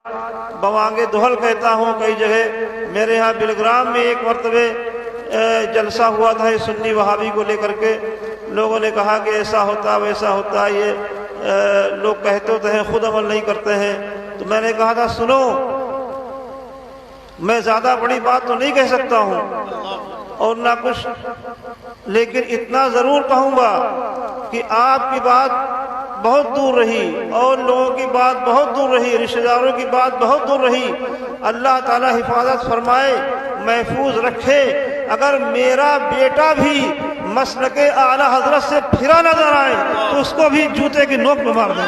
بوانگ دہل کہتا ہوں کئی جگہ. میرے یہاں بلگرام میں ایک مرتبہ جلسہ ہوا تھا سنی وہابی کو لے کر کے. لوگوں نے کہا کہ ایسا ہوتا ویسا ہوتا، یہ لوگ کہتے ہوتے ہیں خود عمل نہیں کرتے ہیں. تو میں نے کہا تھا سنو، میں زیادہ بڑی بات تو نہیں کہہ سکتا ہوں اور نہ کچھ، لیکن اتنا ضرور کہوں گا کہ آپ کی بات بہت دور رہی اور لوگوں کی بات بہت دور رہی، رشتہ داروں کی بات بہت دور رہی. اللہ تعالی حفاظت فرمائے، محفوظ رکھے. اگر میرا بیٹا بھی مسلک اعلی حضرت سے پھرا نظر آئے تو اس کو بھی جوتے کی نوک پہ مار دیں.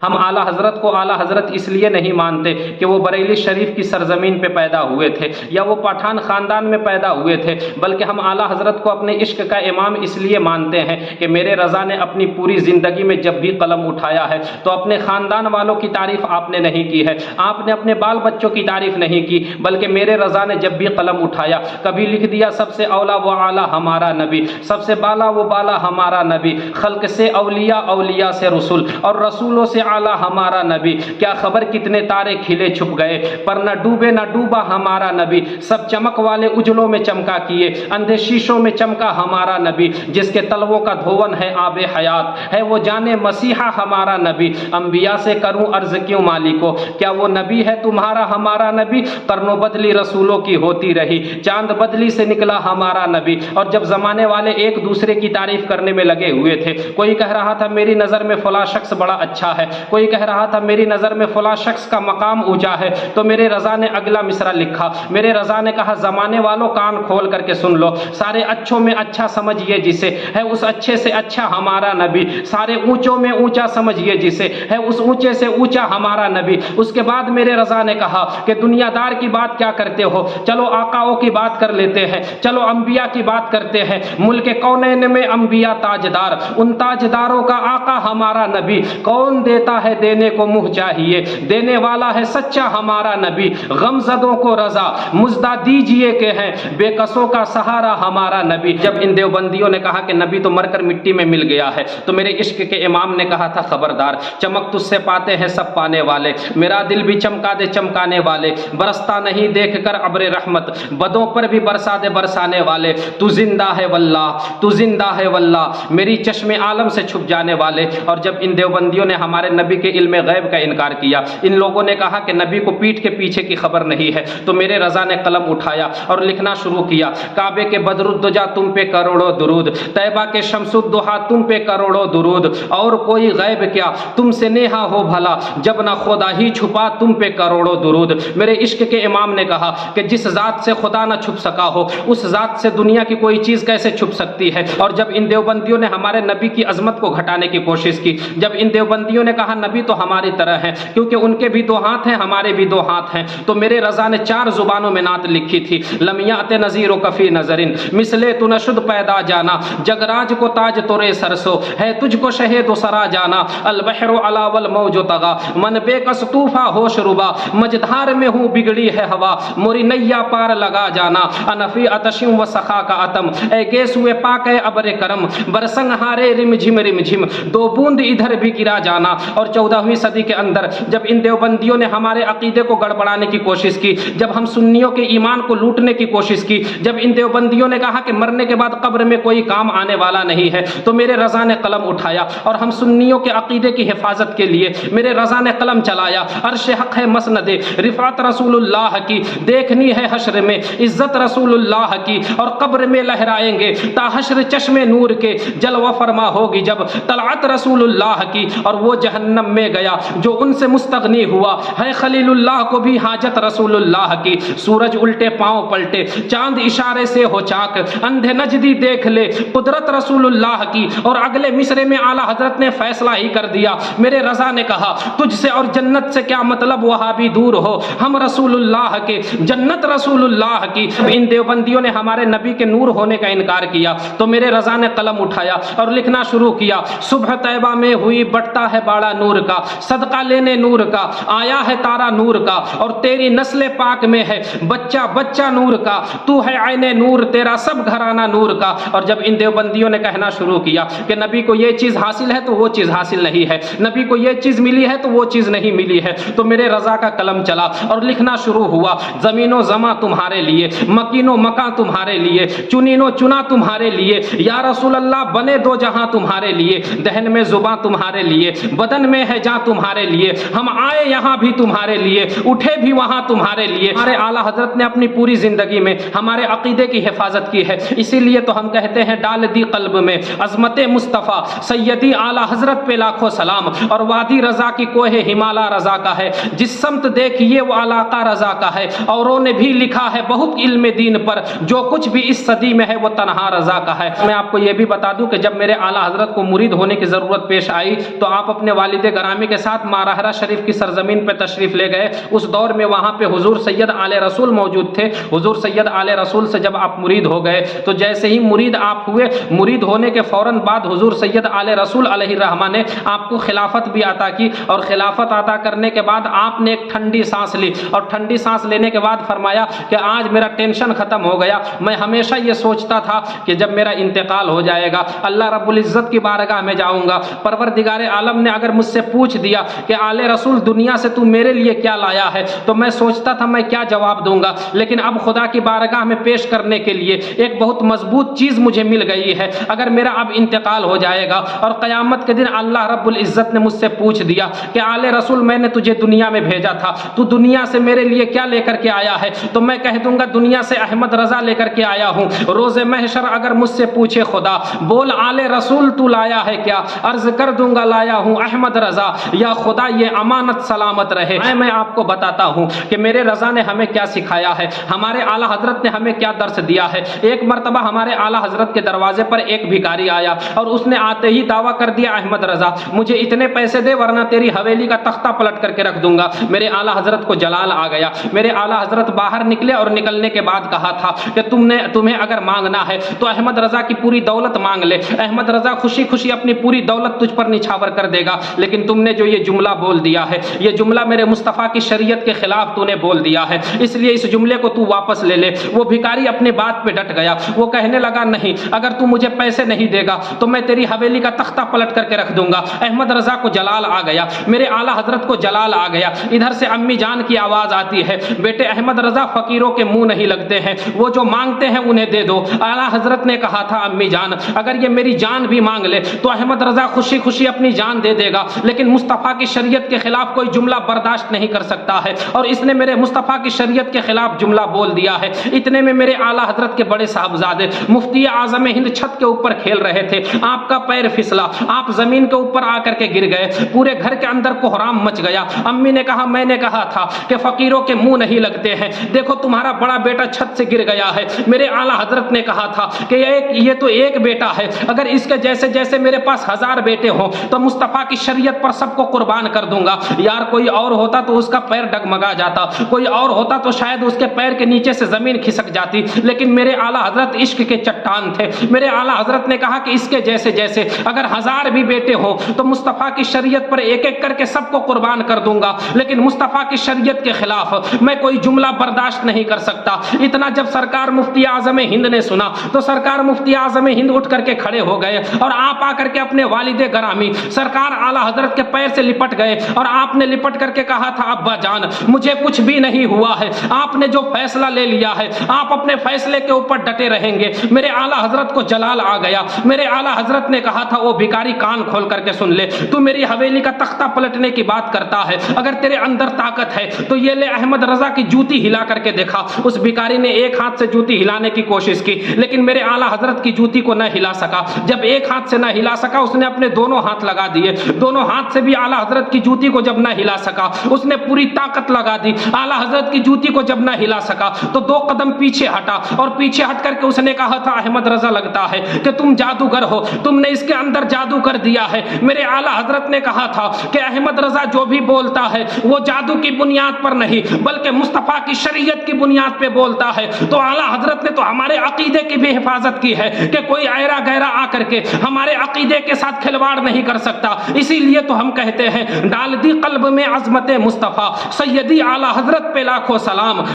ہم اعلی حضرت کو اعلی حضرت اس لیے نہیں مانتے کہ وہ بریلی شریف کی سرزمین پہ پیدا ہوئے تھے یا وہ پٹھان خاندان میں پیدا ہوئے تھے، بلکہ ہم اعلی حضرت کو اپنے عشق کا امام اس لیے مانتے ہیں کہ میرے رضا نے اپنی پوری زندگی میں جب بھی قلم اٹھایا ہے تو اپنے خاندان والوں کی تعریف آپ نے نہیں کی ہے، آپ نے اپنے بال بچوں کی تعریف نہیں کی، بلکہ میرے رضا نے جب بھی قلم اٹھایا کبھی لکھ دیا سب سے اولا و اعلیٰ ہمارا نبی، سب سے بالا و بالا ہمارا نبی، خلق سے اولیاء، اولیاء سے رسول اور رسولوں سے اعلیٰ ہمارا نبی. کیا خبر کتنے تارے کھلے چھپ گئے پر نہ ڈوبے نہ ڈوبا ہمارا نبی. سب چمک والے اجلوں میں چمکا کیے، اندھے شیشوں میں چمکا ہمارا نبی. جس کے تلووں کا دھون ہے آب حیات ہے وہ جانے مسیحا ہمارا نبی. انبیاء سے کروں عرض کیوں مالکو، کیا وہ نبی ہے تمہارا ہمارا نبی. قرنوں بدلی رسولوں کی ہوتی رہی، چاند بدلی سے نکلا ہمارا نبی. اور جب زمانے والے ایک دوسرے کی تعریف کرنے میں لگے ہوئے تھے، کوئی کہہ رہا تھا میری نظر میں فلاں شخص بڑا اچھا ہے، کوئی کہہ رہا تھا میری نظر میں فلاں شخص کا مقام اونچا ہے، تو میرے رضا نے اگلا مصرع لکھا. میرے رضا نے کہا زمانے والوں کان کھول کر کے سن لو، سارے اچھوں میں اچھا سمجھیے جسے ہے اس اچھے سے اچھا ہمارا نبی. سارے اونچوں میں اونچا سمجھیے جسے ہے اس اونچے سے اونچا ہمارا نبی. اس کے بعد میرے رضا نے کہا کہ دنیا دار کی بات کیا کرتے ہو، چلو آقاؤں کی بات کر لیتے ہیں، چلو انبیاء کی بات کرتے ہیں. ملک کونین میں انبیاء تاجدار، ان تاجداروں کا آقا ہمارا نبی. کون دیتا ہے دینے کو منہ چاہیے، دینے والا ہے سچا ہمارا نبی. غم زدوں کو رضا مزدہ دیجئے کہ ہیں بے کسوں کا سہارا ہمارا نبی. جب ان دیوبندیوں نے کہا کہ نبی تو مر کر مٹی میں مل گیا ہے تو میرے عشق کے امام نے کہا تھا خبردار، چمک تجھ سے پاتے ہیں سب پانے والے، میرا دل بھی چمکا دے چمکانے والے. برستا نہیں دیکھ کر ابر رحمت، بدوں پر بھی برسا دے برسانے والے. تو زندہ ہے واللہ، تو زندہ ہے واللہ، میری چشم عالم سے چھپ جانے والے. اور جب ان دیوبندیوں نے ہمارے نبی کے علم غیب کا انکار کیا، ان لوگوں نے کہا کہ نبی کو پیٹھ کے پیچھے کی خبر نہیں ہے، تو میرے رضا نے قلم اٹھایا اور لکھنا شروع کیا. کعبے کے بدر الدجا تم پہ کروڑوں درود، طیبہ کے شمس الضحیٰ تم پہ کروڑوں درود. اور کوئی غیب کیا تم سے نیہا ہو بھلا، جب نہ خدا ہی چھپا تم پہ کروڑوں درود. میرے عشق کے امام نے کہا کہ جس ذات سے خدا نہ چھپ سکا ہو اس ذات سے دنیا کی کوئی چیز کیسے چھپ سکتی ہے. اور جب ان دیوبندیوں نے ہمارے نبی کی عظمت کو گھٹانے کی کوشش کی، جب ان دیوبندیوں نے کہا نبی تو ہماری طرح ہیں کیونکہ ان کے بھی دو ہاتھ ہیں ہمارے بھی دو ہاتھ ہیں، تو میرے رضا نے 4 زبانوں میں نعت لکھی تھی. لمیات نظیر و کفی نظرن مثلے تو نشد پیدا جانا، جگراج کو تاج تورے سرسو ہے تجھ کو شہید و سرا جانا. البحر علا والموج تغا من بے کس طوفا ہوش ربا، مجدھار میں ہوں بگڑی ہے ہوا موری نیا پار لگا جانا. انفی اتشم و سخا کا اتم اے گیس ہوئے پاک اے ابر کرم، برسنگ ہارے رم جھم رم جھم دو بوند ادھر بھی گرا جانا. اور 14ویں صدی کے اندر جب ان دیوبندیوں نے ہمارے عقیدے کو گڑبڑانے کی کوشش کی، جب ہم سنیوں کے ایمان کو لوٹنے کی کوشش کی، جب ان دیوبندیوں نے کہا کہ مرنے کے بعد قبر میں کوئی کام آنے والا نہیں ہے، تو میرے رضا نے قلم اٹھایا اور ہم سنیوں کے عقیدے کی حفاظت کے لیے میرے رضا نے قلم چلایا. عرش حق ہے مسند رفعت رسول اللہ کی، دیکھنی ہے حشر میں عزت رسول اللہ کی، اور قبر میں لہرائیں گے تا حشر چشم نور کے، جلوہ فرما ہوگی جب طلعت رسول اللہ کی. اور وہ جہنم میں گیا جو ان سے مستغنی ہوا، ہے خلیل اللہ کو بھی حاجت رسول اللہ کی. سورج الٹے پاؤں پلٹے، چاند اشارے سے ہو چاک، اندھے نجدی دیکھ لے قدرت رسول اللہ کی. اور اگلے مصرے میں اعلیٰ حضرت نے فیصلہ ہی کر دیا. میرے رضا نے کہا تجھ سے اور جنت سے کیا مطلب، وہاں بھی دور ہو، ہم رسول اللہ کے، جنت رسول اللہ کی. ان دیوبندیوں نے ہمارے نبی کے نور ہونے کا انکار کیا تو میرے رضا نے قلم اٹھایا اور لکھنا شروع کیا، صبح طیبہ میں ہوئی بٹتا ہے باڑا نور کا، صدقہ لینے نور کا آیا ہے تارا نور کا، اور تیری نسل پاک میں ہے بچہ بچہ نور کا، تو ہے عین نور تیرا سب گھرانہ نور کا۔ اور جب ان دیوبندیوں نے کہنا شروع کیا کہ نبی کو یہ چیز حاصل ہے تو وہ چیز حاصل نہیں ہے، نبی کو یہ چیز ملی ہے تو وہ چیز نہیں ملی ہے، تو میرے رضا کا قلم چلا اور لکھنا شروع ہوا، زمین و زماں تمہارے لیے، مکین و مکاں تمہارے لیے، چنین و چنا تمہارے لیے، یا رسول اللہ بنے دو جہاں تمہارے لیے، دہن میں زباں تمہارے لیے، بدن میں ہے جاں تمہارے لیے، ہم آئے یہاں بھی تمہارے لیے، اٹھے بھی وہاں تمہارے لیے۔ ہمارے اعلیٰ حضرت نے اپنی پوری زندگی میں ہمارے عقیدے کی حفاظت کی ہے، اسی لیے تو ہم کہتے ہیں ڈال دی قلب میں عظمت مصطفیٰ سیدی اعلیٰ حضرت پہ لاکھوں سلام، اور وادی رضا کی کوہ ہمالا رضا کا ہے، جس سمت دیکھیے وہ علاقہ رضا کا ہے، اوروں نے بھی لکھا ہے بہت علم دین پر، جو کچھ بھی اس صدی میں ہے وہ تنہا رضا کا ہے۔ میں آپ کو یہ بھی بتا دوں کہ جب میرے اعلیٰ حضرت کو مرید ہونے کی ضرورت پیش آئی تو آپ اپنے والد گرامی کے ساتھ ماراہرہ شریف کی سرزمین پہ تشریف لے گئے۔ اس دور میں وہاں پہ حضور سید آل رسول موجود تھے۔ حضور سید آل رسول سے جب آپ مرید ہو گئے تو جیسے ہی مرید آپ ہوئے، مرید ہونے کے فوراً بعد حضور سید آل رسول علیہ الرحمہ نے آپ کو خلافت بھی عطا کی، اور خلافت عطا کرنے کے بعد آپ نے ایک ٹھنڈی سانس لی، اور ٹھنڈی سانس لینے کے بعد فرمایا کہ آج میرا ٹینشن ختم ہو گیا۔ میں ہمیشہ یہ سوچتا تھا کہ جب میرا انتقال ہو جائے گا اللہ رب العزت کی بارگاہ میں جاؤں گا، پروردگار عالم نے اگر مجھ سے پوچھ دیا کہ آل رسول دنیا سے تو میرے لیے کیا لایا ہے، تو میں سوچتا تھا میں کیا جواب دوں گا، لیکن اب خدا کی بارگاہ میں پیش کرنے کے لیے ایک بہت مضبوط چیز مجھے مل گئی ہے۔ اگر میرا اب انتقال ہو جائے گا اور قیامت کے دن اللہ رب العزت نے مجھ سے پوچھ دیا کہ آل رسول میں نے تجھے دنیا میں بھیجا تھا، تو دنیا سے میرے لیے کیا لے کر کے آیا ہے، تو میں کہہ دوں گا دنیا سے احمد رضا لے کر کے آیا ہوں۔ روز محشر اگر مجھ سے پوچھے خدا بول آل رسول تو لایا ہے کیا، عرض کر دوں گا لایا ہوں احمد رضا، یا خدا یہ امانت سلامت رہے۔ میں آپ کو بتاتا ہوں کہ میرے رضا نے ہمیں کیا سکھایا ہے، ہمارے اعلیٰ حضرت نے ہمیں کیا درس دیا ہے۔ ایک مرتبہ ہمارے اعلیٰ حضرت کے دروازے پر ایک بھکاری آیا اور اس نے آتے ہی دعویٰ کر دیا احمد رضا مجھے اتنے پیسے دے ورنہ تیری حویلی کا تختہ پلٹ کر کے رکھ دوں گا۔ میرے اعلیٰ حضرت کو جلال آ گیا۔ میرے اعلیٰ حضرت باہر نکلے اور نکلنے کے بعد کہا تھا کہ تمہیں اگر مانگنا ہے تو احمد رضا کی پوری دولت مانگ لے، احمد رضا خوشی خوشی اپنی پوری دولت تجھ پر نچھاور کر دے گا، لیکن تم نے جو یہ جملہ بول دیا ہے، یہ جملہ میرے مصطفیٰ کی شریعت کے خلاف تو نے بول دیا ہے، اس لیے اس جملے کو تو واپس لے لے۔ وہ بھکاری اپنی بات پہ ڈٹ گیا، وہ کہنے لگا نہیں، اگر تو مجھے پیسے نہیں دے گا تو میں تیری حویلی کا تختہ پلٹ کر کے رکھ دوں گا۔ احمد رضا کو جلال آ گیا، میرے اعلیٰ حضرت کو جلال آ گیا۔ ادھر سے امی جان کی آواز آتی ہے بیٹے احمد رضا فقیروں کے منہ نہیں لگتے ہیں، وہ جو مانگتے ہیں انہیں دے دو۔ اعلیٰ حضرت نے کہا تھا امی جان اگر یہ میری جان بھی مانگ لے تو احمد رضا خوشی خوشی اپنی جان دے دے گا، لیکن مصطفیٰ کی شریعت کے خلاف کوئی جملہ برداشت نہیں کر سکتا ہے، اور اس نے میرے مصطفیٰ کی شریعت کے خلاف جملہ بول دیا ہے۔ اتنے میں میرے اعلیٰ حضرت کے بڑے صاحبزادے مفتی اعظم ہند چھت کے اوپر کھیل رہے تھے، آپ کا پیر پھسلا، آپ زمین کے اوپر آ کر کے گر گئے، پورے گھر کے اندر کوہرام مچ گیا۔ امی نے کہا میں نے کہا تھا کہ فقیروں کے منہ نہیں لگتے ہیں، دیکھو تمہارا بڑا بیٹا چھت سے گر گیا ہے۔ میرے اعلیٰ حضرت نے کہا تھا کہ یہ تو ایک بیٹا ہے، اگر اس کے جیسے جیسے میرے پاس 1000 بیٹے ہوں تو مصطفیٰ کی شریعت پر سب کو قربان کر دوں گا۔ یار کوئی اور ہوتا تو اس کا پیر ڈگمگا جاتا، کوئی اور ہوتا تو شاید اس کے پیر کے نیچے سے زمین کھسک جاتی، لیکن میرے اعلیٰ حضرت عشق کے چٹان تھے۔ میرے اعلیٰ حضرت نے کہا کہ اس کے جیسے جیسے اگر 1000 بھی بیٹے ہوں تو مصطفیٰ کی شریعت پر ایک ایک کر کے سب کو قربان کر دوں گا، لیکن مصطفیٰ کی شریعت کے خلاف میں کوئی جملہ برداشت نہیں کر سکتا۔ اتنا جب سرکار مفتی اعظم ہند نے سنا تو سرکار مفتی اعظم ہند اٹھ کر کے کھڑے ہو گئے، اور آپ آ کر کے اپنے والد گرامی سرکار اعلیٰ حضرت کے پیر سے لپٹ گئے، اور آپ نے لپٹ کر کے کہا تھا ابا جان مجھے کچھ بھی نہیں ہوا ہے، آپ نے جو فیصلہ لے لیا ہے آپ اپنے فیصلے کے اوپر ڈٹے رہیں گے۔ میرے اعلیٰ حضرت کو جلال آ گیا۔ میرے اعلیٰ حضرت نے کہا تھا او بھکاری کان کھول کر کے سن لے، تو میری حویلی کا تختہ پلٹنے کی بات کرتا ہے، اگر تیرے اندر طاقت ہے تو یہ لے احمد رضا کی جوتی ہلا کر کے دیکھا۔ اس بھکاری نے ایک ہاتھ سے جوتی ہلانے کی کوشش کی، لیکن میرے اعلیٰ حضرت کی جوتی کو نہ ہلا سکا۔ جب ایک ہاتھ سے نہ ہلا سکا اس نے اپنے دونوں ہاتھ لگا دیے، دونوں ہاتھ سے بھی اعلیٰ حضرت کی جوتی کو جب نہ ہلا سکا اس نے پوری طاقت لگا دی۔ اعلیٰ حضرت کی جوتی کو جب نہ ہلا سکا تو 2 قدم پیچھے ہٹا، اور پیچھے ہٹ کر کے اس نے کہا تھا احمد رضا لگتا ہے کہ تم جادوگر ہو، تم نے اس کے اندر جادو کر دیا ہے۔ میرے اعلیٰ حضرت نے کہا تھا کہ احمد رضا جو بھی بولتا ہے وہ جادو کی بنیاد پر نہیں بلکہ مصطفیٰ کی شریعت کی بنیاد پہ بولتا ہے۔ تو اعلیٰ حضرت نے تو ہمارے عقیدے کی بھی حفاظت کی ہے کہ کوئی ایرا گہرا آ کر کے ہمارے عقیدے کے ساتھ کھلواڑ نہیں کر سکتا. اسی لیے تو ہم کہتے ہیں ڈال دی قلب میں عظمت مصطفیٰ، سیدی اعلیٰ حضرت پہ لاکھوں سلام.